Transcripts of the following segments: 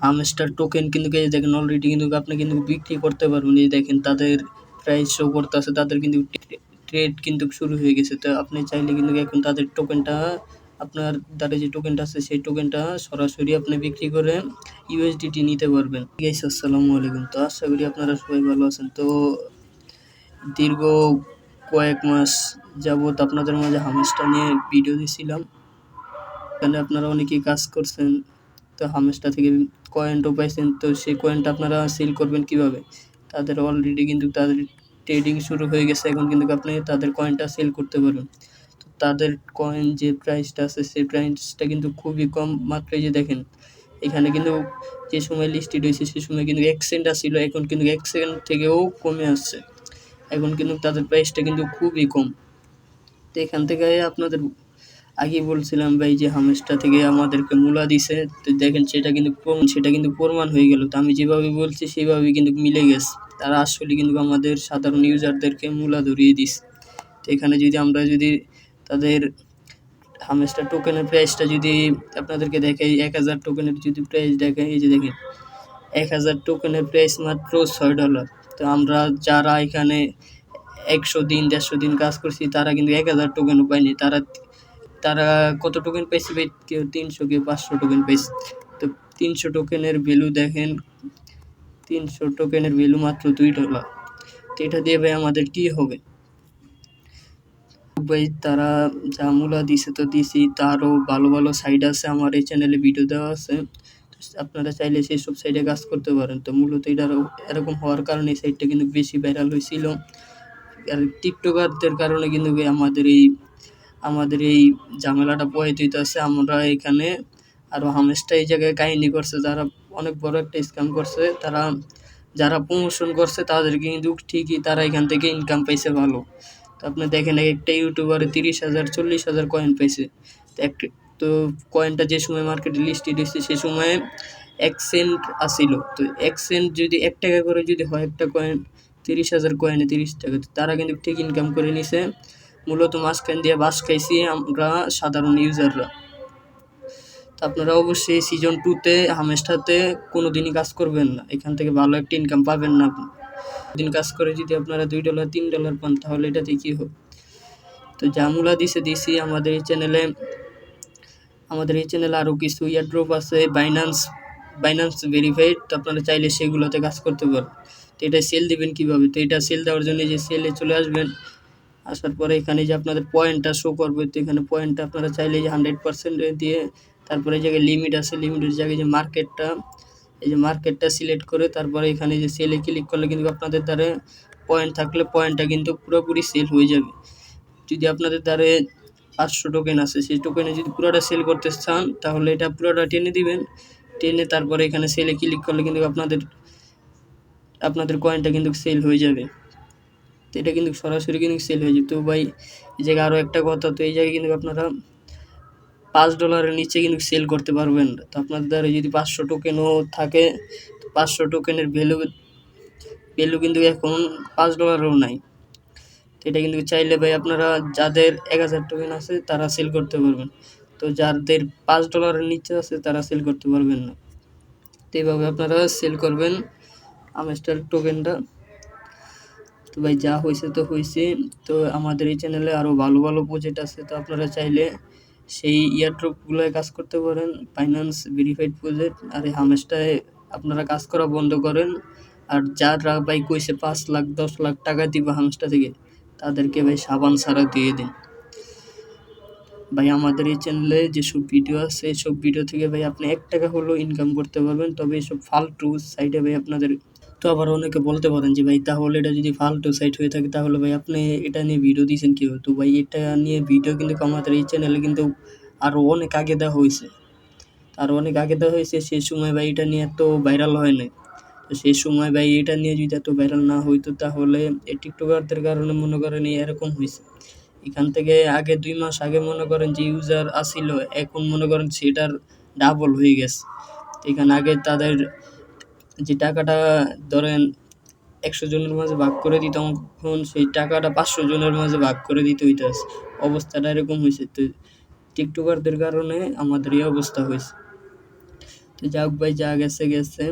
Hamster token কিন্তু এই যে দেখেন অলরেডি কিন্তু আপনি কিন্তু বিক্রি করতে পারবেন। এই দেখেন তাদের প্রাইস শো করতেছে, তাদের কিন্তু ট্রেড কিন্তু শুরু হয়ে গেছে। তো আপনি চাইলে কিন্তু এখন তাদের টোকেনটা আপনার দ্বারা যে টোকেনটা আছে সেই টোকেনটা সরাসরি আপনি বিক্রি করে ইউএসডিটি নিতে পারবেন। গাইস আসসালামু আলাইকুম। তো আশা করি আপনারা সবাই ভালো আছেন। তো দীর্ঘ কয়েক মাস যাবত আপনাদের মাঝে হামস্টার নিয়ে ভিডিও দিছিলাম। এখানে আপনারা অনেকেই কাজ করছেন, তো হামেসটা থেকে কয়েনও পাইছেন। তো সেই কয়েনটা আপনারা সেল করবেন কিভাবে? তাদের অলরেডি কিন্তু তাদের ট্রেডিং শুরু হয়ে গেছে, এখন কিন্তু আপনি তাদের কয়েনটা সেল করতে পারবেন। তো তাদের কয়েন যে প্রাইসটা আছে সেই প্রাইসটা কিন্তু খুবই কম, মাত্র এই যে দেখেন এখানে কিন্তু যে সময় লিস্টেড হয়েছে সে সময় কিন্তু 1 সেন্ট ছিল, এখন কিন্তু 1 সেন্ট থেকেও কমে আসছে। এখন কিন্তু তাদের প্রাইসটা কিন্তু খুবই কম। তো এখান থেকে আপনাদের আগেই বলছিলাম ভাই যে হামেসটা থেকে আমাদেরকে মূলা দিছে। তো দেখেন সেটা কিন্তু প্রমাণ হয়ে গেল। তো আমি যেভাবে বলছি সেভাবেই কিন্তু মিলে গেছে। তারা আসলে কিন্তু আমাদের সাধারণ ইউজারদেরকে মূলা ধরিয়ে দিছে। তো এখানে যদি তাদের হামেসটা টোকেনের প্রাইসটা যদি আপনাদেরকে দেখাই, 1000 টোকেনের যদি প্রাইস দেখাই, এই যে দেখেন 1000 টোকেনের প্রাইস মাত্র $6। তো আমরা যারা এখানে 100 দিন 150 দিন কাজ করছি তারা কিন্তু 1000 টোকেনও পায়নি। তারা কত টোকেন পাইছে ভাই? কেউ 300, কেউ 500 টোকেন পাইছে। তো 300 টোকেনের ভ্যালু দেখেন, 300 টোকেনের ভ্যালু মাত্র $2। তো এটা দিয়ে ভাই আমাদের কি হবে? ভাই তারা যা মূলা দিছে তো দিছি, তারও ভালো ভালো সাইট আছে, আমার এই চ্যানেলে ভিডিও দেওয়া আছে। আপনারা চাইলে সেই সব সাইটে কাজ করতে পারেন। তো মূলত এরকম হওয়ার কারণে এই সাইটটা কিন্তু বেশি ভাইরাল হয়েছিল। আর টিকটকারদের কারণে কিন্তু আমাদের এই ঝামেলাটা পোহাইতে হইতাছে। আমরা এখানে আরও হামেসটা এই জায়গায় কাহিনী করছে, যারা অনেক বড় একটা স্ক্যাম করছে। যারা প্রমোশন করছে তাদেরকে কিন্তু ঠিকই তারা এখান থেকে ইনকাম পাইছে ভালো। তো আপনি দেখেন একটা ইউটিউবারে 30,000 40,000 কয়েন পাইছে। তো কয়েনটা যে সময় মার্কেটে লিস্টেড হয়েছে সে সময়ে 1 সেন্ট আসিল। তো 1 সেন্ট যদি 1 টাকা করে যদি হয় একটা কয়েন, 30,000 কয়েনে 30 টাকা, তারা কিন্তু ঠিক ইনকাম করে নিছে। মূলত মাঝখান দিয়ে বাস খাইছি আমরা সাধারণ ইউজাররা। তো আপনারা অবশ্যই সিজন 2-তে হামেসটাতে কোনো দিনই কাজ করবেন না, এখান থেকে ভালো একটা ইনকাম পাবেন না আপনি। দিন কাজ করে যদি আপনারা $2 $3 পান তাহলে এটাতে কী হবে? তো যা মূলা দিছি আমাদের এই চ্যানেলে আরও কিছু ইয়ারড্রপ আছে, বাইন্যান্স ভেরিফাইড। তো আপনারা চাইলে সেগুলোতে কাজ করতে পারেন। তো এটা সেল দিবেন কীভাবে? তো এটা সেল দেওয়ার জন্য যে সেলে চলে আসবেন, আসার পরে এখানে যে আপনাদের পয়েন্টটা শো করবে, তো এখানে পয়েন্টটা আপনারা চাইলে যে 100% দিয়ে, তারপরে এই জায়গায় লিমিট আছে, লিমিটের জায়গায় যে মার্কেটটা সিলেক্ট করে তারপরে এখানে যে সেলে ক্লিক করলে কিন্তু আপনাদের দ্বারা পয়েন্ট থাকলে পয়েন্টটা কিন্তু পুরোপুরি সেল হয়ে যাবে। যদি আপনাদের দ্বারা 500 টোকেন আছে, সেই টোকেনে যদি পুরোটা সেল করতে চান তাহলে এটা পুরোটা টেনে দিবেন। টেনে তারপরে এখানে সেলে ক্লিক করলে কিন্তু আপনাদের কয়েনটা কিন্তু সেল হয়ে যাবে। তো এটা কিন্তু সরাসরি কিন্তু সেল হয়ে যায়। তো ভাই এই জায়গায় আরও একটা কথা, তো এই জায়গায় কিন্তু আপনারা $5 নিচে কিন্তু সেল করতে পারবেন না। তো আপনাদের দ্বারা যদি 500 টোকেনও থাকে, 500 টোকেনের ভ্যালু কিন্তু এখন $5ও নাই। তো এটা কিন্তু চাইলে ভাই আপনারা যাদের 1000 টোকেন আছে তারা সেল করতে পারবেন। তো যাদের $5 নিচে আছে তারা সেল করতে পারবেন না। তো এইভাবে আপনারা সেল করবেন হামেস্টার টোকেনটা। তো ভাই যা হয়েছে তো হয়েছে। তো আমাদের এই চ্যানেলে আরও ভালো ভালো প্রজেক্ট আছে, তো আপনারা চাইলে সেই ইয়ারড্রপগুলোয় কাজ করতে পারেন, বাইন্যান্স ভেরিফাইড প্রজেক্ট। আর এই হামেসটায় আপনারা কাজ করা বন্ধ করেন। আর যারা ভাই কইছে 5 লাখ 10 লাখ টাকা দিবে হামেসটা থেকে, তাদেরকে ভাই সাবান ছাড়া দিয়ে দিন। ভাই আমাদের এই চ্যানেলে যেসব ভিডিও আছে এইসব ভিডিও থেকে ভাই আপনি 1 টাকা হলেও ইনকাম করতে পারবেন। তবে এইসব ফালতু সাইটে ভাই আপনাদের, তো আবার অনেকে বলতে পারেন যে ভাই তাহলে এটা যদি ফালতু সাইট হয়ে থাকে তাহলে ভাই আপনি এটা নিয়ে ভিডিও দিয়েছেন কী? তো ভাই এটা নিয়ে ভিডিও কিন্তু আমাদের এই চ্যানেলে কিন্তু আরও অনেক আগে দেওয়া হয়েছে। সেই সময় ভাই এটা নিয়ে এত ভাইরাল হয় নাই। তো সেই সময় ভাই এটা নিয়ে যদি এত ভাইরাল না হইতো তাহলে এই টিকটকারদের কারণে মনে করেন এরকম হয়েছে। এখান থেকে আগে 2 মাস আগে মনে করেন যে ইউজার আসিল, এখন মনে করেন সেটার ডাবল হয়ে গেছে। এখানে আগে তাদের যে টাকাটা ধরেন 100 জনের মাঝে ভাগ করে দিতাম, এখন সেই টাকাটা 500 জনের মাঝে ভাগ করে দিতে হইতাছে। অবস্থাটা এরকম হয়েছে। তো টিকটকারদের কারণে আমাদের এই অবস্থা হয়েছে। তো যাক ভাই, যা গেছে গেছে।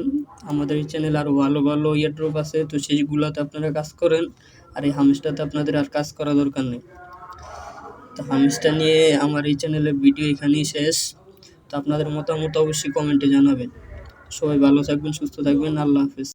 আমাদের এই চ্যানেলে আরও ভালো ভালো ইয়ারড্রপ আছে, তো সেইগুলোতে আপনারা কাজ করেন। আর এই হামেশটাতে আপনাদের আর কাজ করা দরকার নেই। তো হামেশটা নিয়ে আমার এই চ্যানেলের ভিডিও এখানেই শেষ। তো আপনাদের মতামত অবশ্যই কমেন্টে জানাবেন। সবাই ভালো থাকবেন, সুস্থ থাকবেন। আল্লাহ হাফেজ।